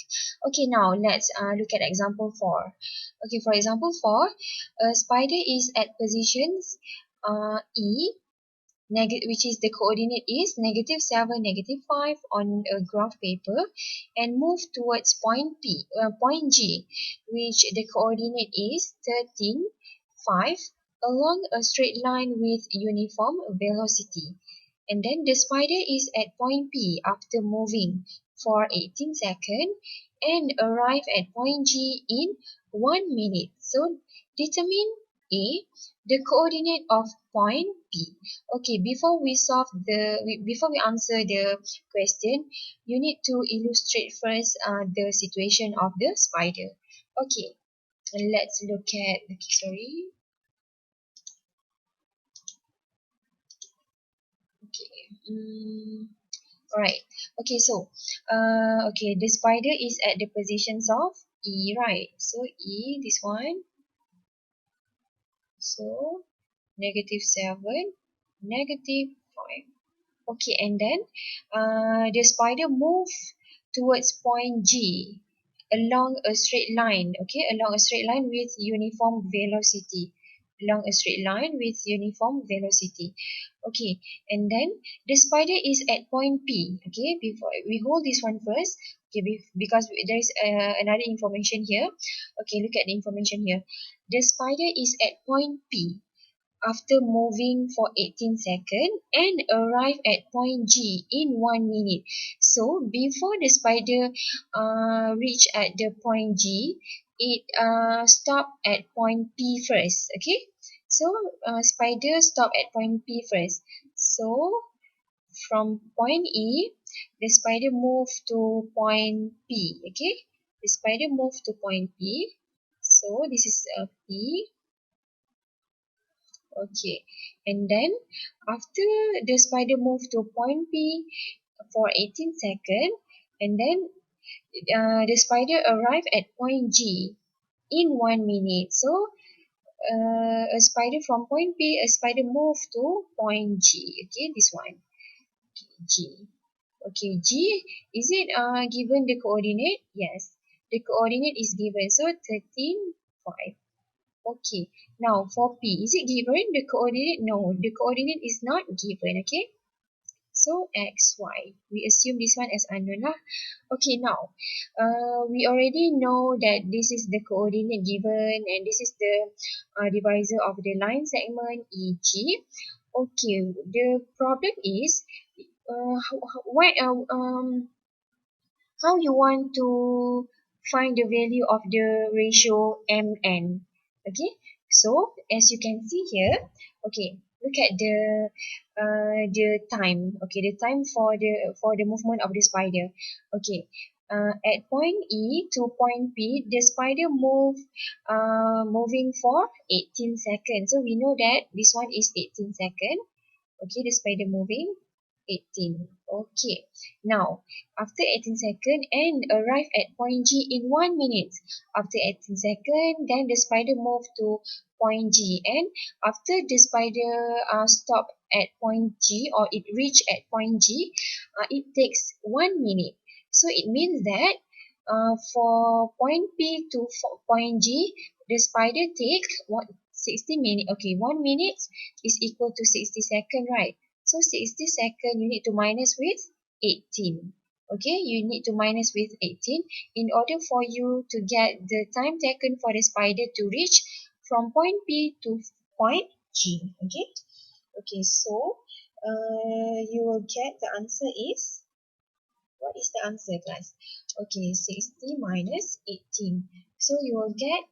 Okay, now let's look at example 4. Okay, for example 4, a spider is at positions E, which is the coordinate is -7, -5 on a graph paper, and move towards point G, which the coordinate is 13, 5, along a straight line with uniform velocity. And then the spider is at point P after moving for 18 seconds and arrive at point G in 1 minute. So determine A, the coordinate of point P. Okay, before we answer the question, you need to illustrate first the situation of the spider. Okay, let's look at sorry. Okay. Alright. Okay, so okay, the spider is at the positions of E, right? So E, this one. So -7, -5. Okay, and then the spider move towards point G along a straight line. Okay, along a straight line with uniform velocity. Along a straight line with uniform velocity. Okay, and then the spider is at point P. Okay, before we hold this one first. Okay, because there is another information here. Okay, look at the information here. The spider is at point P after moving for 18 seconds and arrive at point G in 1 minute. So before the spider reach at the point G, it stop at point P first. Okay, so spider stop at point P first. So from point E, the spider move to point P. Okay, the spider move to point P. So this is a P. Okay, and then after the spider moved to point P for 18 seconds, and then the spider arrived at point G in 1 minute. So a spider from point P, a spider moved to point G. Okay, this one, G. Okay, G, is it given the coordinate? Yes, the coordinate is given. So 13, 5. Okay, now for P, is it given the coordinate? No, the coordinate is not given. Okay, so X, Y. We assume this one as unknown lah. Okay, now we already know that this is the coordinate given and this is the divisor of the line segment EG. Okay, the problem is how you want to find the value of the ratio MN. Okay, so as you can see here, okay, look at the time. Okay, the time for the movement of the spider. Okay, at point E to point P, the spider moving for 18 seconds. So we know that this one is 18 seconds. Okay, the spider moving 18. Okay, now after 18 seconds and arrive at point G in 1 minute. After 18 seconds, then the spider move to point G, and after the spider stop at point G or it reach at point G, it takes 1 minute. So it means that For point P to point G, the spider take what 60 minutes. Okay, 1 minute is equal to 60 seconds, right? So 60 seconds you need to minus with 18. Okay, you need to minus with 18 in order for you to get the time taken for the spider to reach from point P to point G. Okay, okay, so you will get the answer is, what is the answer, class? Okay, 60 minus 18. So you will get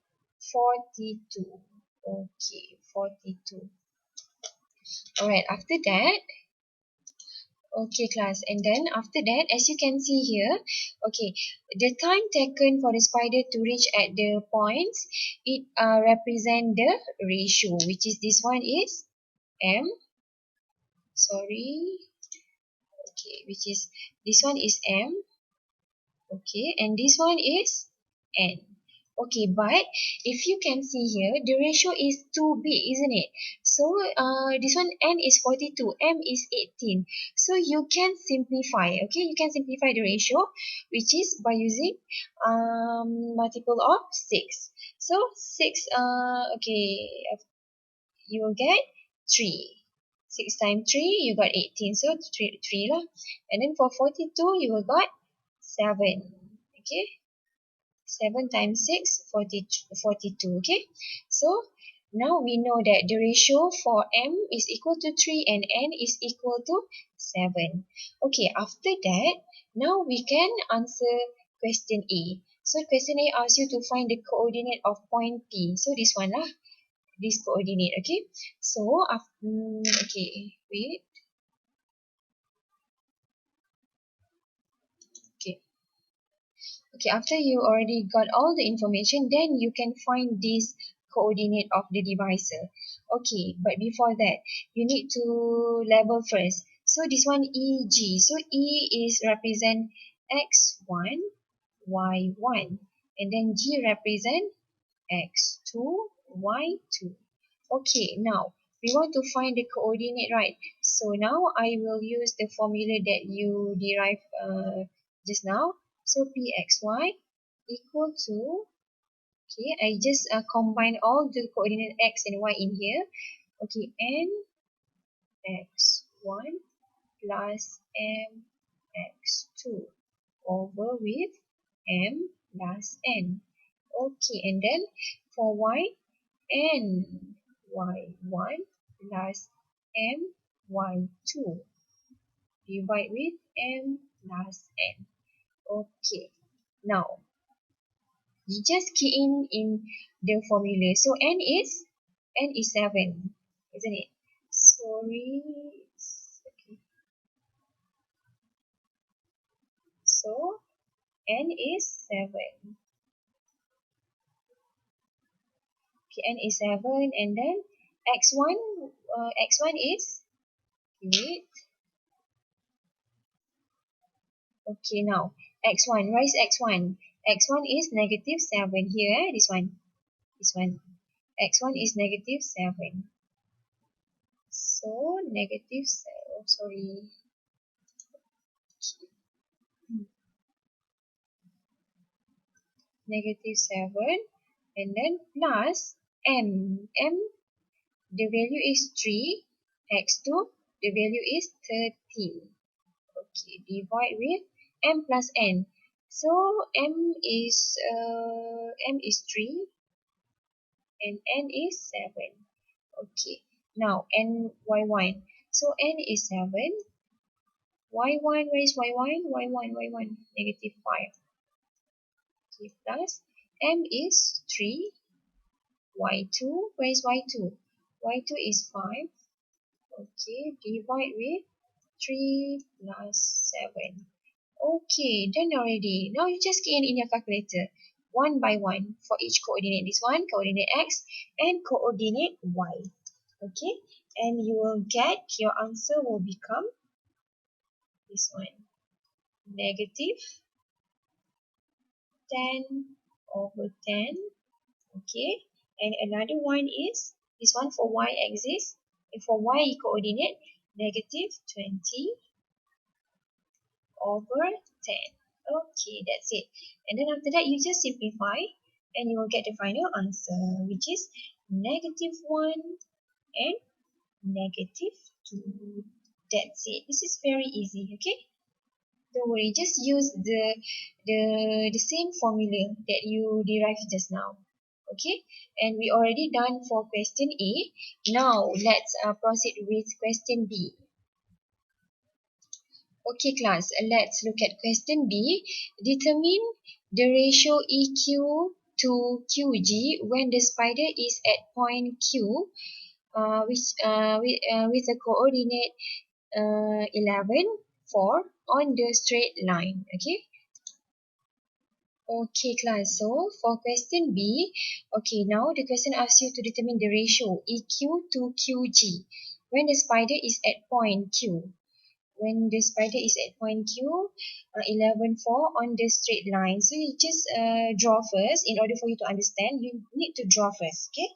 42. Okay, 42. Alright, after that, okay, class. And then after that, as you can see here, okay, the time taken for the spider to reach at the points, it represent the ratio, which is this one is M. Sorry. Okay, which is this one is M. Okay, and this one is N. Okay, but if you can see here, the ratio is too big, isn't it? So this one N is 42, M is 18. So you can simplify, okay? You can simplify the ratio, which is by using multiple of 6. So 6, okay, you will get 3. 6 times 3, you got 18. So 3 lah. And then for 42, you will got 7. Okay. 7 times 6, 42. Okay. So now we know that the ratio for M is equal to 3 and N is equal to 7. Okay. After that, now we can answer question A. So question A asks you to find the coordinate of point P. So this one lah. This coordinate. Okay. So, okay. Wait. Okay. Okay, after you already got all the information, then you can find this coordinate of the divisor. Okay, but before that, you need to label first. So this one EG. So E is represent X1, Y1. And then G represent X2, Y2. Okay, now we want to find the coordinate, right? So now I will use the formula that you derived just now. So Pxy equal to, okay, I just combine all the coordinate x and y in here. Okay, n x1 plus m x2 over with m plus n. Okay, and then for y, n y1 plus m y2 divide with m plus n. Okay, now you just key in the formula. So n is 7, isn't it? Sorry. Okay. So n is 7. Okay, n is 7, and then x1 is 8. Okay, now x1, where is x1? x1 is negative 7 here, this one. x1 is negative 7. So negative 7, sorry. Negative 7, and then plus m. The value is 3. x2, the value is 13. Okay, divide with m plus n. So m is 3 and n is 7. Okay, now n y1. So n is 7. y1, where is y1? y1, negative 5. Okay, plus m is 3. y2, where is y2? y2 is 5. Okay, divide with 3 plus 7. Okay, done already. Now you just key in your calculator, one by one, for each coordinate. This one, coordinate x, and coordinate y. Okay, and you will get, your answer will become this one, negative 10 over 10. Okay, and another one is, this one for y-axis, and for y coordinate, negative 20 over 10. Okay, that's it. And then after that, you just simplify and you will get the final answer, which is -1 and -2. That's it. This is very easy, okay? Don't worry, just use the same formula that you derived just now. Okay, and we already done for question A. Now let's proceed with question B. Okay class, let's look at question B. Determine the ratio EQ to QG when the spider is at point Q, with a coordinate 11, 4 on the straight line. Okay class, so for question B, okay, now the question asks you to determine the ratio EQ to QG when the spider is at point Q. When the spider is at point Q, 11, 4 on the straight line. So you just draw first. In order for you to understand, you need to draw first, okay?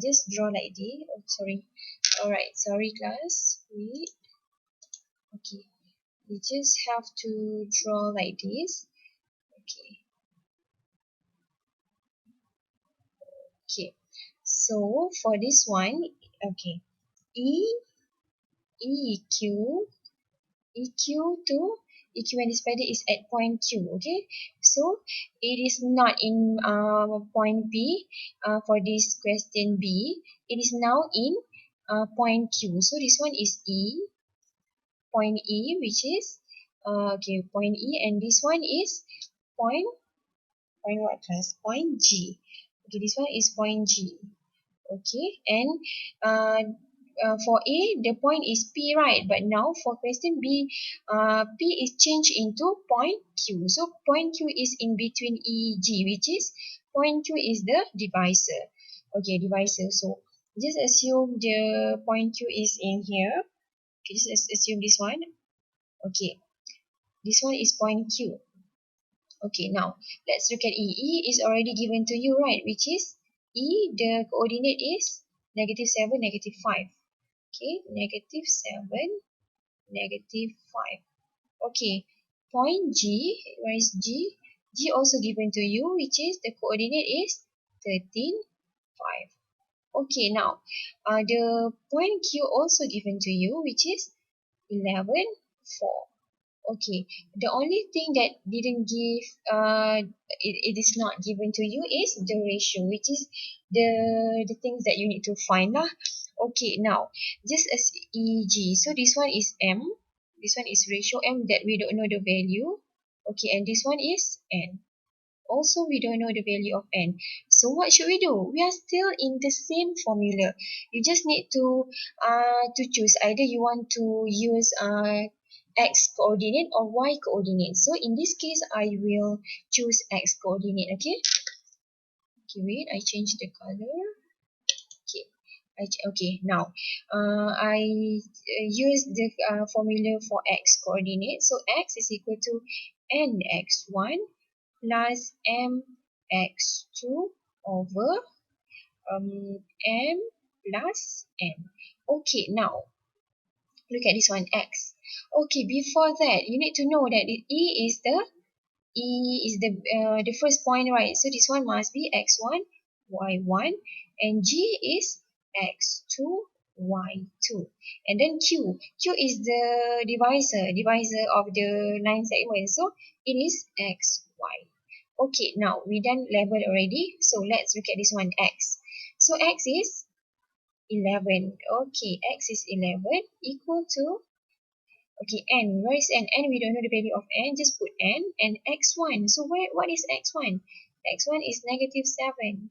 Just draw like this. Oh, sorry. Alright, sorry class. Wait. Okay. You just have to draw like this. Okay. Okay. So for this one, okay. E EQ EQ to EQ when the spider is at point Q. Okay, so it is not in point B for this question B. It is now in point Q. So this one is point E, which is okay, point E, and this one is point what class? Point G. Okay, this one is point G. Okay, and uh, for A, the point is P, right? But now for question B, P is changed into point Q. So point Q is in between E, G, which is point Q is the divisor. Okay, divisor. So just assume the point Q is in here. Okay, just assume this one. Okay, this one is point Q. Okay, now let's look at E. E is already given to you, right? Which is E, the coordinate is -7, -5. Okay, -7, -5. Okay, point G, where is G? G also given to you, which is the coordinate is 13, 5. Okay, now the point Q also given to you, which is 11, 4. Okay, the only thing that didn't give, it is not given to you is the ratio, which is the things that you need to find lah. Okay, now just as EG, so this one is M, this one is ratio M that we don't know the value. Okay, and this one is N. Also, we don't know the value of N. So what should we do? We are still in the same formula. You just need to choose either you want to use X coordinate or Y coordinate. So in this case, I will choose X coordinate. Okay. Okay, wait. I change the color. Okay. Okay. Now, I use the formula for X coordinate. So X is equal to NX1 plus mx2 over m plus n. Okay, now look at this one, x. Okay, before that, you need to know that E is the first point, right? So this one must be x1, y1, and G is x2, y2. And then Q is the divisor of the 9 segments. So it is x, y. Okay, now we done label already. So let's look at this one, x. So x is 11. Okay, x is 11 equal to, okay, n. Where is n? N, we don't know the value of n. Just put n and x1. So what is x1? X1 is -7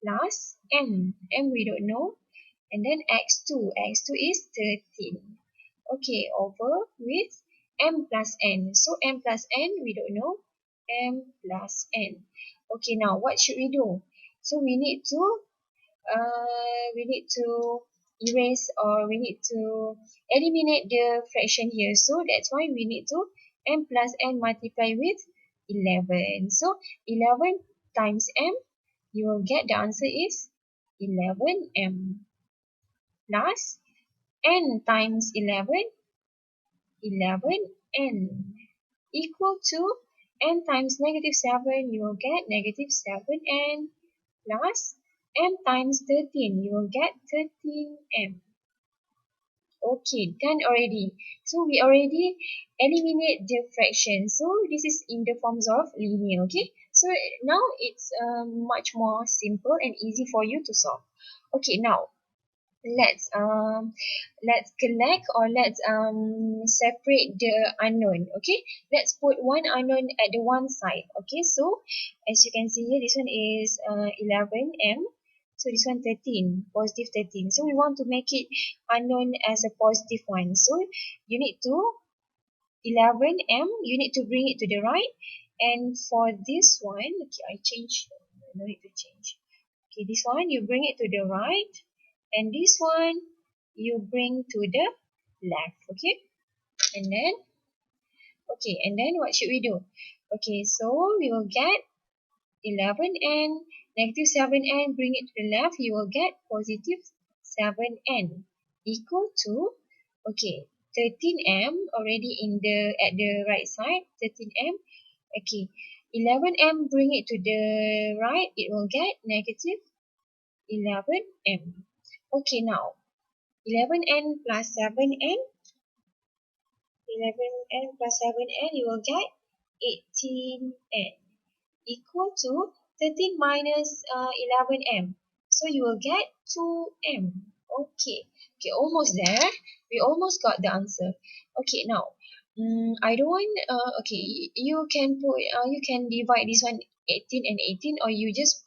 plus m. M we don't know. And then x2. X2 is 13. Okay, over with m plus n. So m plus n we don't know. M plus n. Okay, now what should we do? So we need to erase, or we need to eliminate the fraction here. So that's why we need to m plus n multiply with 11. So 11 times m, you will get the answer is 11m plus n times 11, 11n. equal to n times negative 7, you will get negative 7n plus m times 13, you will get 13m. Okay, done already. So we already eliminate the fraction. So this is in the forms of linear, okay? So now it's much more simple and easy for you to solve. Okay, now let's collect or let's separate the unknown. Okay, let's put one unknown at the one side. Okay, so as you can see here, this one is 11m, so this one 13, positive 13. So we want to make it unknown as a positive one, so you need to 11m, you need to bring it to the right. And for this one, okay, I change, no need to change. Okay, this one you bring it to the right, and this one you bring to the left. Okay, and then what should we do? Okay, so we will get 11n, negative 7n, bring it to the left, you will get positive 7n equal to, okay, 13m already in the at the right side, 13m. Okay, 11m, bring it to the right, it will get negative 11m. Okay, now 11n plus 7n, 11n plus 7n, you will get 18n equal to 13 minus 11m. So you will get 2m. Okay, almost there. We almost got the answer. Okay, now I don't want. Okay, you can put. You can divide this one 18 and 18, or you just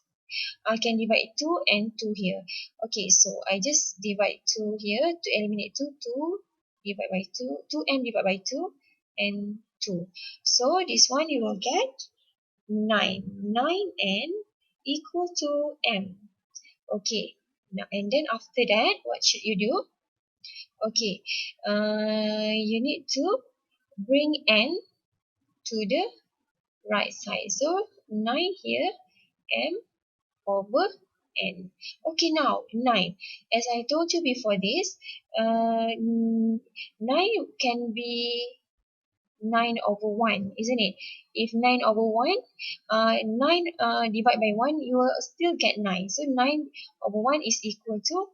I can divide 2 and 2 here. Okay, so I just divide 2 here to eliminate 2. 2 divide by 2. 2m divided by 2 and 2. So this one you will get 9. 9n equal to m. Okay, now and then after that, what should you do? Okay, you need to bring n to the right side. So 9 here, m over n. Okay, now 9. As I told you before this, 9 can be 9 over 1, isn't it? If 9 over 1, 9 divided by 1, you will still get 9. So 9 over 1 is equal to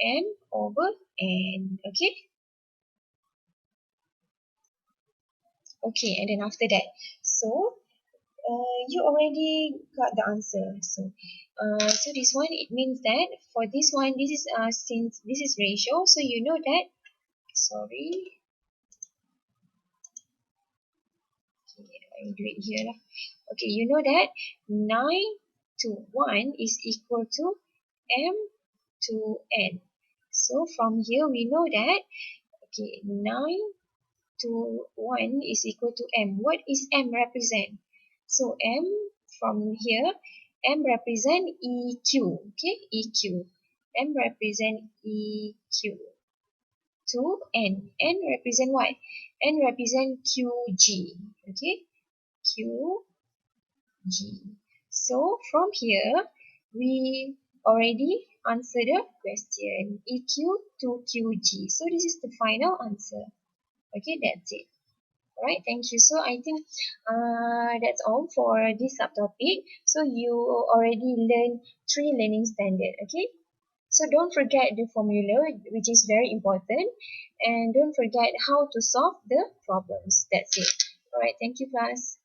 m over n. Okay? Okay, and then after that, so you already got the answer. So this one, it means that for this one, this is since this is ratio, so you know that, sorry, okay, I do it here lah. Okay, you know that 9 to 1 is equal to m to n. So from here we know that, okay, 9 to 1 is equal to m. What is m represent? So m, from here, m represent EQ. Okay, EQ. M represent EQ. To n. N represent what? N represent QG. Okay, QG. So from here, we already answered the question. EQ to QG. So this is the final answer. Okay, that's it. Alright, thank you. So I think that's all for this subtopic. So you already learned 3 learning standard. Okay, so don't forget the formula, which is very important, and don't forget how to solve the problems. That's it. Alright, thank you, class.